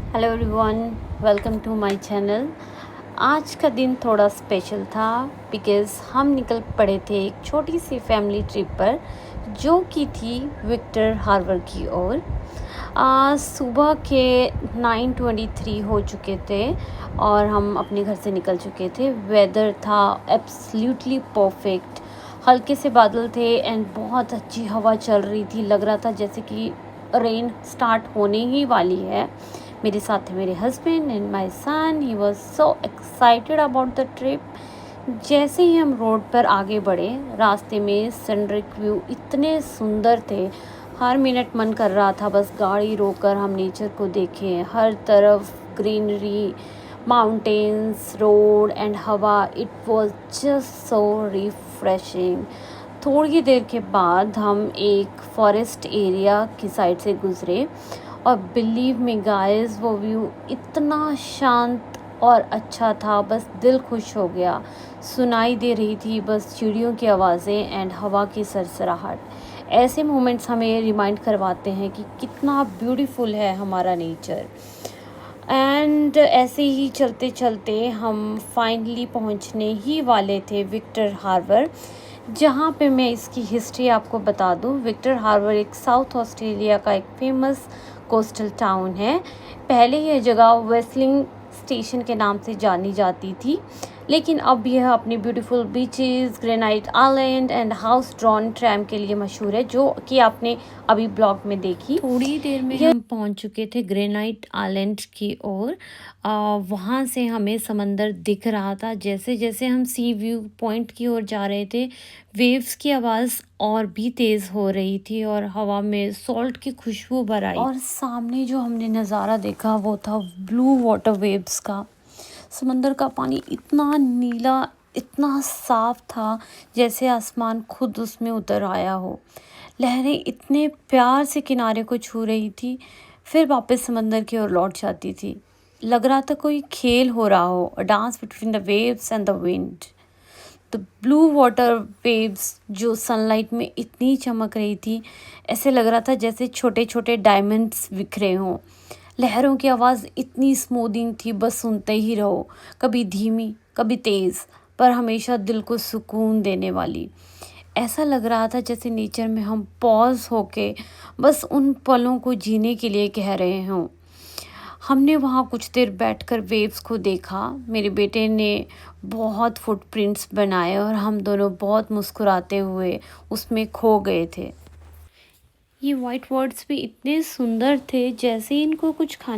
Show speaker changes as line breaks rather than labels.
Hello everyone, welcome to my channel. आज का दिन थोड़ा स्पेशल था बिकॉज़ हम निकल पड़े थे एक छोटी सी फैमिली ट्रिप पर जो कि थी विक्टर हार्बर की ओर। सुबह के 9:23 हो चुके थे और हम अपने घर से निकल चुके थे। वेदर था एब्सोल्युटली परफेक्ट, हल्के से बादल थे एंड बहुत अच्छी हवा चल रही थी। लग रहा था जैसे कि रेन स्टार्ट होने ही वाली है। मेरे साथ थे मेरे husband and my son. He was so excited about the trip. जैसे ही हम रोड पर आगे बढ़े, रास्ते में सनराइज व्यू इतने सुंदर थे, हर मिनट मन कर रहा था बस गाड़ी रोककर हम नेचर को देखें। हर तरफ ग्रीनरी, माउंटेन्स, रोड एंड हवा। It was just so refreshing. थोड़ी देर के बाद हम एक फॉरेस्ट एरिया की साइड से गुजरे और बिलीव मी गाइस, वो व्यू इतना शांत और अच्छा था, बस दिल खुश हो गया। सुनाई दे रही थी बस चिड़ियों की आवाज़ें एंड हवा की सरसराहट। ऐसे मोमेंट्स हमें रिमाइंड करवाते हैं कि कितना ब्यूटीफुल है हमारा नेचर। एंड ऐसे ही चलते चलते हम फाइनली पहुंचने ही वाले थे विक्टर हार्बर, जहाँ पे मैं इसकी हिस्ट्री आपको बता दूँ। विक्टर हार्बर एक साउथ ऑस्ट्रेलिया का एक फेमस कोस्टल टाउन है। पहले यह जगह वेस्लिंग स्टेशन के नाम से जानी जाती थी, लेकिन अब यह अपनी beautiful beaches, granite island and house drawn tram के लिए मशहूर है, जो कि आपने अभी ब्लॉग में देखी। थोड़ी देर में हम पहुंच चुके थे ग्रेनाइट आइलैंड की ओर। वहाँ से हमें समंदर दिख रहा था। जैसे जैसे हम सी व्यू पॉइंट की ओर जा रहे थे, वेव्स की आवाज़ और भी तेज़ हो रही थी और हवा में सॉल्ट की खुशबू भर आई। और सामने जो हमने नज़ारा देखा वो था ब्लू वाटर वेव्स का। समंदर का पानी इतना नीला, इतना साफ था जैसे आसमान खुद उसमें उतर आया हो। लहरें इतने प्यार से किनारे को छू रही थी, फिर वापस समंदर की ओर लौट जाती थी। लग रहा था कोई खेल हो रहा हो, a dance between the waves and the wind. The blue water waves जो सनलाइट में इतनी चमक रही थी, ऐसे लग रहा था जैसे छोटे छोटे डायमंड्स बिखरे हों। लहरों की आवाज़ इतनी स्मूदिंग थी, बस सुनते ही रहो, कभी धीमी कभी तेज़, पर हमेशा दिल को सुकून देने वाली। ऐसा लग रहा था जैसे नेचर में हम पॉज होके बस उन पलों को जीने के लिए कह रहे हों। हमने वहाँ कुछ देर बैठकर वेव्स को देखा। मेरे बेटे ने बहुत फुटप्रिंट्स बनाए और हम दोनों बहुत मुस्कुराते हुए उसमें खो गए थे। ये वाइट वर्ड्स भी इतने सुंदर थे, जैसे इनको कुछ खाने